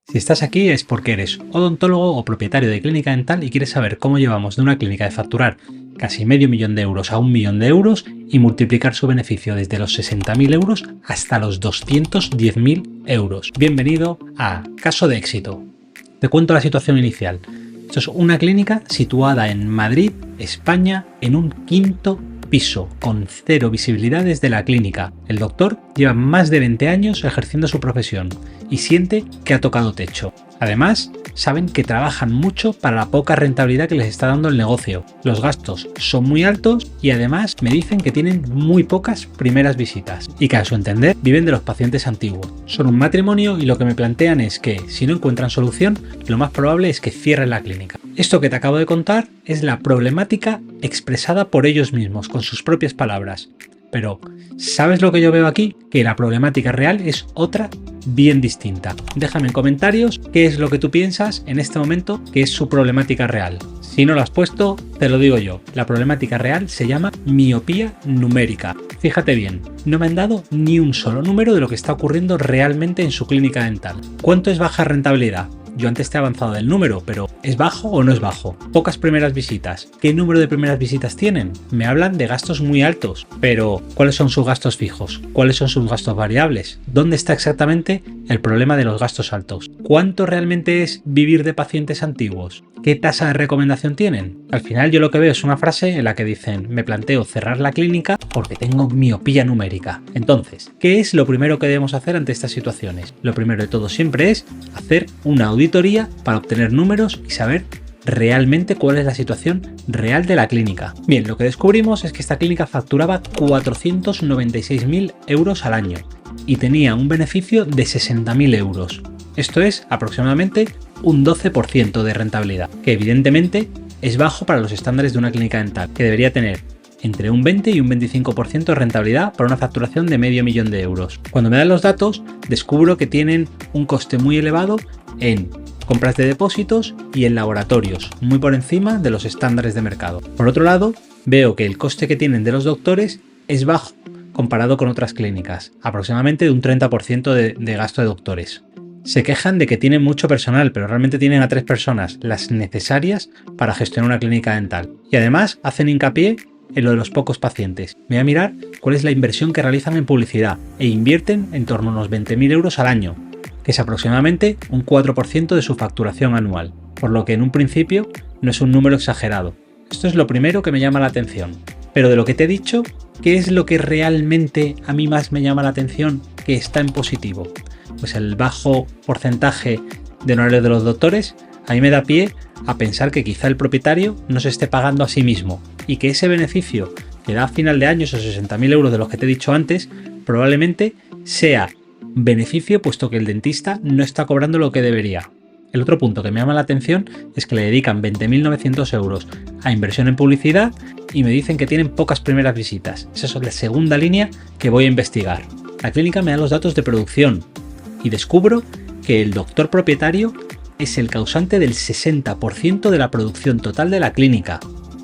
Si estás aquí es porque eres odontólogo o propietario de clínica dental y quieres saber cómo llevamos de una clínica de facturar casi medio millón de euros a 1 millón de euros y multiplicar su beneficio desde los 60.000 euros hasta los 210.000 euros. Bienvenido a Caso de Éxito. Te cuento la situación inicial. Esto es una clínica situada en Madrid, España, en un quinto piso, con cero visibilidad desde la clínica. El doctor lleva más de 20 años ejerciendo su profesión y siente que ha tocado techo. Además, saben que trabajan mucho para la poca rentabilidad que les está dando el negocio. Los gastos son muy altos y además me dicen que tienen muy pocas primeras visitas y que a su entender viven de los pacientes antiguos. Son un matrimonio y lo que me plantean es que si no encuentran solución, lo más probable es que cierren la clínica. Esto que te acabo de contar es la problemática expresada por ellos mismos, con sus propias palabras. Pero, ¿sabes lo que yo veo aquí? Que la problemática real es otra bien distinta. Déjame en comentarios qué es lo que tú piensas en este momento que es su problemática real. Si no lo has puesto, te lo digo yo. La problemática real se llama miopía numérica. Fíjate bien, no me han dado ni un solo número de lo que está ocurriendo realmente en su clínica dental. ¿Cuánto es baja rentabilidad? Yo antes te he avanzado del número, pero ¿es bajo o no es bajo? Pocas primeras visitas. ¿Qué número de primeras visitas tienen? Me hablan de gastos muy altos, pero ¿cuáles son sus gastos fijos? ¿Cuáles son sus gastos variables? ¿Dónde está exactamente el problema de los gastos altos? ¿Cuánto realmente es vivir de pacientes antiguos? ¿Qué tasa de recomendación tienen? Al final yo lo que veo es una frase en la que dicen: me planteo cerrar la clínica porque tengo miopía numérica. Entonces, ¿qué es lo primero que debemos hacer ante estas situaciones? Lo primero de todo siempre es hacer una auditoría para obtener números y saber realmente cuál es la situación real de la clínica. Bien, lo que descubrimos es que esta clínica facturaba 496.000 euros al año y tenía un beneficio de 60.000 euros. Esto es aproximadamente un 12% de rentabilidad, que evidentemente es bajo para los estándares de una clínica dental, que debería tener entre un 20 y un 25% de rentabilidad para una facturación de medio millón de euros. Cuando me dan los datos, descubro que tienen un coste muy elevado en compras de depósitos y en laboratorios, muy por encima de los estándares de mercado. Por otro lado, veo que el coste que tienen de los doctores es bajo comparado con otras clínicas, aproximadamente de un 30% de gasto de doctores. Se quejan de que tienen mucho personal, pero realmente tienen a 3 personas, las necesarias para gestionar una clínica dental. Y además hacen hincapié en lo de los pocos pacientes. Me voy a mirar cuál es la inversión que realizan en publicidad e invierten en torno a unos 20.000 euros al año, que es aproximadamente un 4% de su facturación anual, por lo que en un principio no es un número exagerado. Esto es lo primero que me llama la atención. Pero de lo que te he dicho, ¿qué es lo que realmente a mí más me llama la atención que está en positivo? Pues el bajo porcentaje de honorarios de los doctores a mí me da pie a pensar que quizá el propietario no se esté pagando a sí mismo y que ese beneficio que da a final de año, esos 60.000 euros de los que te he dicho antes, probablemente sea beneficio puesto que el dentista no está cobrando lo que debería. El otro punto que me llama la atención es que le dedican 20.900 euros a inversión en publicidad y me dicen que tienen pocas primeras visitas. Esa es la segunda línea que voy a investigar. La clínica me da los datos de producción y descubro que el doctor propietario es el causante del 60% de la producción total de la clínica.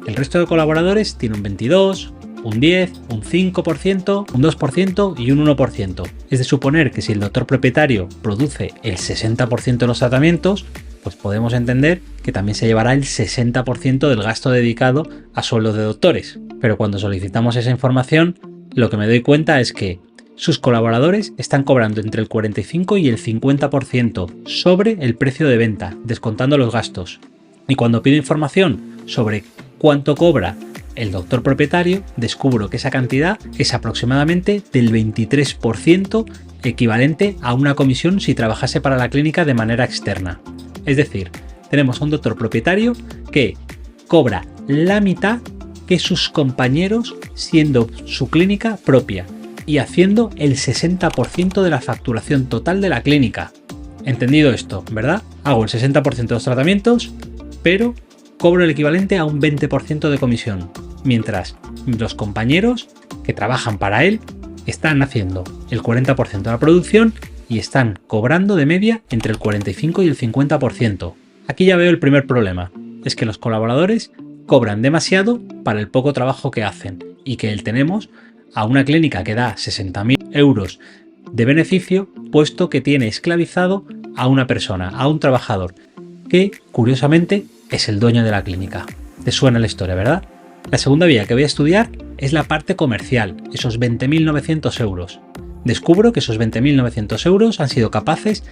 El resto de colaboradores tiene un 22%, un 10%, un 5%, un 2% y un 1%. Es de suponer que si el doctor propietario produce el 60% de los tratamientos, pues podemos entender que también se llevará el 60% del gasto dedicado a sueldos de doctores. Pero cuando solicitamos esa información, lo que me doy cuenta es que sus colaboradores están cobrando entre el 45 y el 50% sobre el precio de venta, descontando los gastos. Y cuando pido información sobre cuánto cobra el doctor propietario, descubro que esa cantidad es aproximadamente del 23%, equivalente a una comisión si trabajase para la clínica de manera externa. Es decir, tenemos a un doctor propietario que cobra la mitad que sus compañeros siendo su clínica propia y haciendo el 60% de la facturación total de la clínica. Entendido esto, ¿verdad? Hago el 60% de los tratamientos, pero cobro el equivalente a un 20% de comisión, mientras los compañeros que trabajan para él están haciendo el 40% de la producción y están cobrando de media entre el 45 y el 50%. Aquí ya veo el primer problema, es que los colaboradores cobran demasiado para el poco trabajo que hacen y que tenemos a una clínica que da 60.000 euros de beneficio, puesto que tiene esclavizado a una persona, a un trabajador, que curiosamente es el dueño de la clínica. Te suena la historia, ¿verdad? La segunda vía que voy a estudiar es la parte comercial, esos 20.900 euros. Descubro que esos 20.900 euros han sido capaces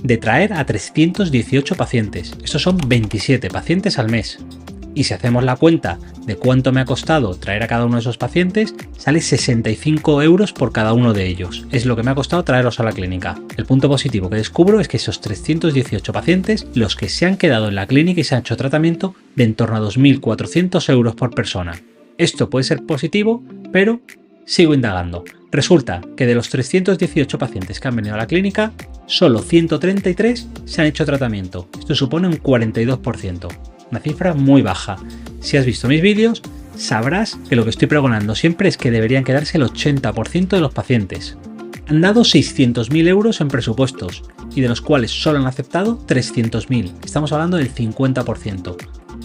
de traer a 318 pacientes. Estos son 27 pacientes al mes. Y si hacemos la cuenta de cuánto me ha costado traer a cada uno de esos pacientes, sale 65 euros por cada uno de ellos. Es lo que me ha costado traerlos a la clínica. El punto positivo que descubro es que esos 318 pacientes, los que se han quedado en la clínica y se han hecho tratamiento, de en torno a 2.400 euros por persona. Esto puede ser positivo, pero sigo indagando. Resulta que de los 318 pacientes que han venido a la clínica, solo 133 se han hecho tratamiento. Esto supone un 42%. Una cifra muy baja. Si has visto mis vídeos, sabrás que lo que estoy pregonando siempre es que deberían quedarse el 80% de los pacientes. Han dado 600.000 euros en presupuestos y de los cuales solo han aceptado 300.000. Estamos hablando del 50%.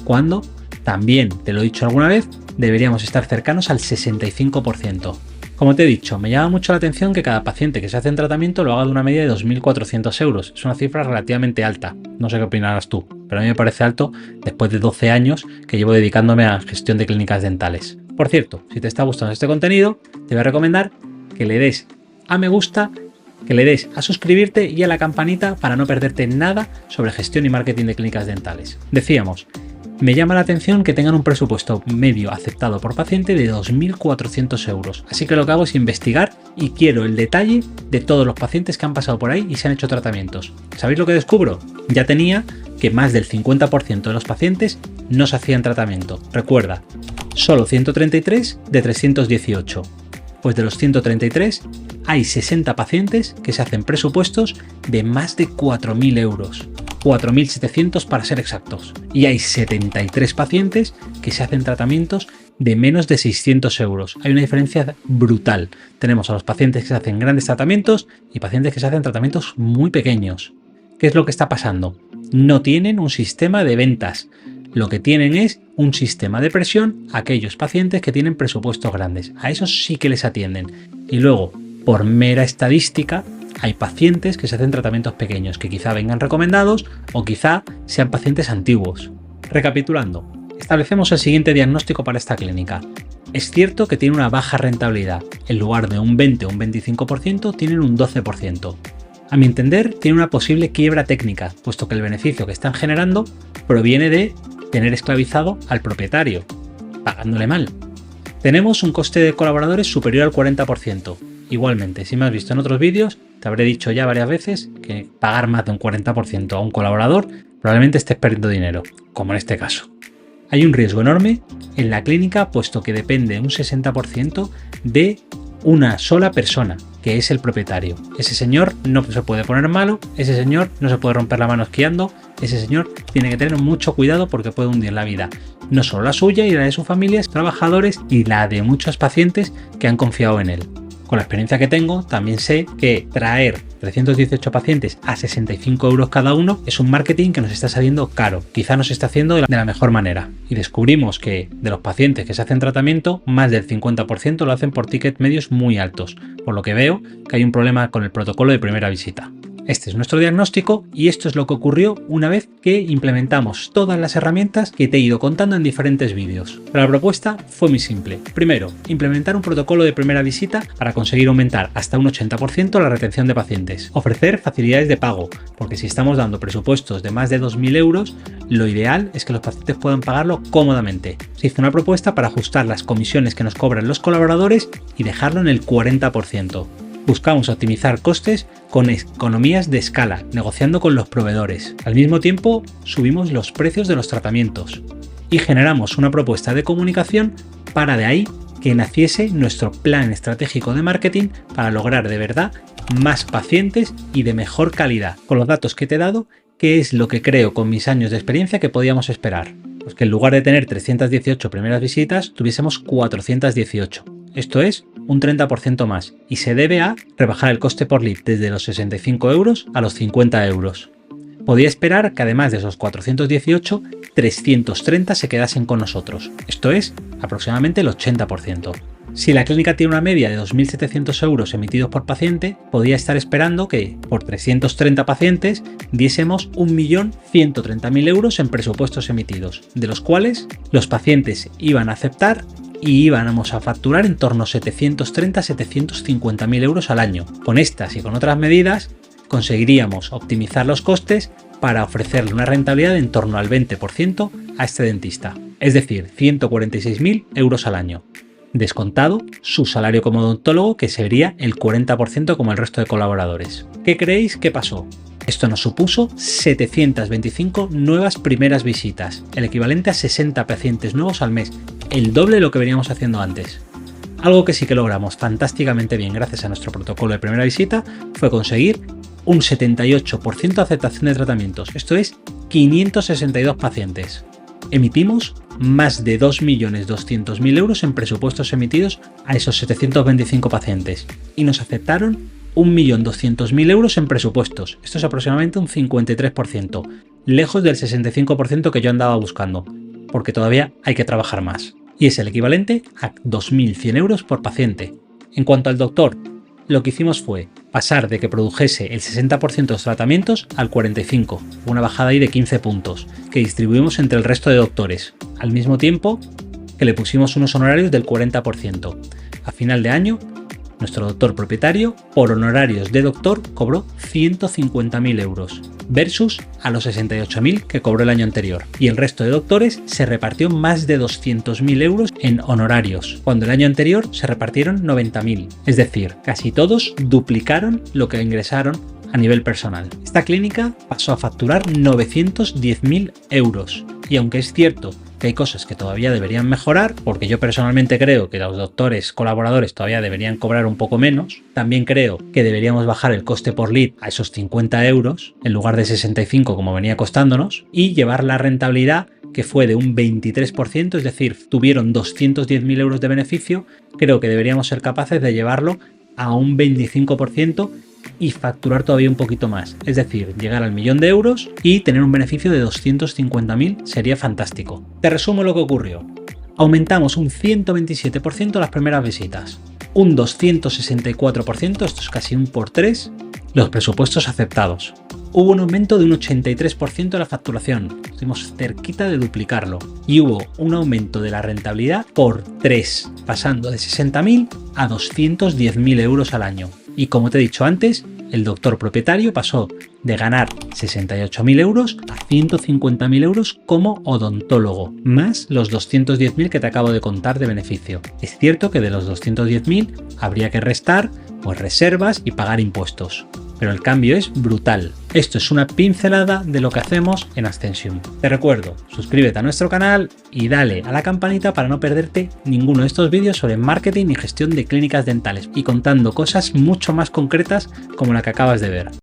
Cuando, también te lo he dicho alguna vez, deberíamos estar cercanos al 65%. Como te he dicho, me llama mucho la atención que cada paciente que se hace en tratamiento lo haga de una media de 2.400 euros. Es una cifra relativamente alta. No sé qué opinarás tú, pero a mí me parece alto después de 12 años que llevo dedicándome a gestión de clínicas dentales. Por cierto, si te está gustando este contenido, te voy a recomendar que le des a me gusta, que le des a suscribirte y a la campanita para no perderte nada sobre gestión y marketing de clínicas dentales. Decíamos, me llama la atención que tengan un presupuesto medio aceptado por paciente de 2.400 euros. Así que lo que hago es investigar y quiero el detalle de todos los pacientes que han pasado por ahí y se han hecho tratamientos. ¿Sabéis lo que descubro? Ya tenía que más del 50% de los pacientes no se hacían tratamiento. Recuerda, solo 133 de 318. Pues de los 133 hay 60 pacientes que se hacen presupuestos de más de 4.000 euros. 4.700 para ser exactos. Y hay 73 pacientes que se hacen tratamientos de menos de 600 euros. Hay una diferencia brutal. Tenemos a los pacientes que se hacen grandes tratamientos y pacientes que se hacen tratamientos muy pequeños. ¿Qué es lo que está pasando? No tienen un sistema de ventas. Lo que tienen es un sistema de presión a aquellos pacientes que tienen presupuestos grandes. A esos sí que les atienden. Y luego, por mera estadística, hay pacientes que se hacen tratamientos pequeños, que quizá vengan recomendados o quizá sean pacientes antiguos. Recapitulando, establecemos el siguiente diagnóstico para esta clínica. Es cierto que tiene una baja rentabilidad. En lugar de un 20 o un 25%, tienen un 12%. A mi entender, tiene una posible quiebra técnica, puesto que el beneficio que están generando proviene de tener esclavizado al propietario, pagándole mal. Tenemos un coste de colaboradores superior al 40%. Igualmente, si me has visto en otros vídeos, te habré dicho ya varias veces que pagar más de un 40% a un colaborador probablemente estés perdiendo dinero, como en este caso. Hay un riesgo enorme en la clínica, puesto que depende un 60% de una sola persona, que es el propietario. Ese señor no se puede poner malo, ese señor no se puede romper la mano esquiando, ese señor tiene que tener mucho cuidado porque puede hundir la vida, no solo la suya y la de sus familias, trabajadores y la de muchos pacientes que han confiado en él. Con la experiencia que tengo, también sé que traer 318 pacientes a 65 euros cada uno es un marketing que nos está saliendo caro. Quizá no se está haciendo de la mejor manera. Y descubrimos que de los pacientes que se hacen tratamiento, más del 50% lo hacen por tickets medios muy altos. Por lo que veo que hay un problema con el protocolo de primera visita. Este es nuestro diagnóstico y esto es lo que ocurrió una vez que implementamos todas las herramientas que te he ido contando en diferentes vídeos. Pero la propuesta fue muy simple. Primero, implementar un protocolo de primera visita para conseguir aumentar hasta un 80% la retención de pacientes. Ofrecer facilidades de pago, porque si estamos dando presupuestos de más de 2.000 euros, lo ideal es que los pacientes puedan pagarlo cómodamente. Se hizo una propuesta para ajustar las comisiones que nos cobran los colaboradores y dejarlo en el 40%. Buscamos optimizar costes con economías de escala, negociando con los proveedores. Al mismo tiempo, subimos los precios de los tratamientos y generamos una propuesta de comunicación para de ahí que naciese nuestro plan estratégico de marketing para lograr de verdad más pacientes y de mejor calidad. Con los datos que te he dado, ¿qué es lo que creo con mis años de experiencia que podíamos esperar? Pues que en lugar de tener 318 primeras visitas, tuviésemos 418. Esto es un 30% más y se debe a rebajar el coste por lead desde los 65 euros a los 50 euros. Podía esperar que además de esos 418, 330 se quedasen con nosotros. Esto es aproximadamente el 80%. Si la clínica tiene una media de 2.700 euros emitidos por paciente, podía estar esperando que por 330 pacientes diésemos 1.130.000 euros en presupuestos emitidos, de los cuales los pacientes iban a aceptar y íbamos a facturar en torno a 730-750.000 euros al año. Con estas y con otras medidas conseguiríamos optimizar los costes para ofrecerle una rentabilidad de en torno al 20% a este dentista, es decir, 146.000 euros al año, descontado su salario como odontólogo, que sería el 40% como el resto de colaboradores. ¿Qué creéis que pasó? Esto nos supuso 725 nuevas primeras visitas, el equivalente a 60 pacientes nuevos al mes, el doble de lo que veníamos haciendo antes. Algo que sí que logramos fantásticamente bien gracias a nuestro protocolo de primera visita fue conseguir un 78% de aceptación de tratamientos, esto es 562 pacientes. Emitimos más de 2.200.000 euros en presupuestos emitidos a esos 725 pacientes y nos aceptaron 1.200.000 euros en presupuestos, esto es aproximadamente un 53%, lejos del 65% que yo andaba buscando, porque todavía hay que trabajar más. Y es el equivalente a 2.100 euros por paciente. En cuanto al doctor, lo que hicimos fue pasar de que produjese el 60% de los tratamientos al 45%, una bajada ahí de 15 puntos, que distribuimos entre el resto de doctores, al mismo tiempo que le pusimos unos honorarios del 40%. A final de año, nuestro doctor propietario, por honorarios de doctor, cobró 150.000 euros, versus a los 68.000 que cobró el año anterior. Y el resto de doctores se repartió más de 200.000 euros en honorarios, cuando el año anterior se repartieron 90.000. Es decir, casi todos duplicaron lo que ingresaron a nivel personal. Esta clínica pasó a facturar 910.000 euros. Y aunque es cierto que hay cosas que todavía deberían mejorar, porque yo personalmente creo que los doctores colaboradores todavía deberían cobrar un poco menos, también creo que deberíamos bajar el coste por lead a esos 50 euros en lugar de 65 como venía costándonos y llevar la rentabilidad, que fue de un 23%, es decir, tuvieron 210.000 euros de beneficio. Creo que deberíamos ser capaces de llevarlo a un 25% y facturar todavía un poquito más, es decir, llegar al 1.000.000 de euros y tener un beneficio de 250.000 sería fantástico. Te resumo lo que ocurrió. Aumentamos un 127% las primeras visitas, un 264%, esto es casi un por 3, los presupuestos aceptados. Hubo un aumento de un 83% de la facturación, estuvimos cerquita de duplicarlo, y hubo un aumento de la rentabilidad por 3, pasando de 60.000 a 210.000 euros al año. Y como te he dicho antes, el doctor propietario pasó de ganar 68.000 euros a 150.000 euros como odontólogo, más los 210.000 que te acabo de contar de beneficio. Es cierto que de los 210.000 habría que restar pues reservas y pagar impuestos, pero el cambio es brutal. Esto es una pincelada de lo que hacemos en Ascensium. Te recuerdo, suscríbete a nuestro canal y dale a la campanita para no perderte ninguno de estos vídeos sobre marketing y gestión de clínicas dentales y contando cosas mucho más concretas como la que acabas de ver.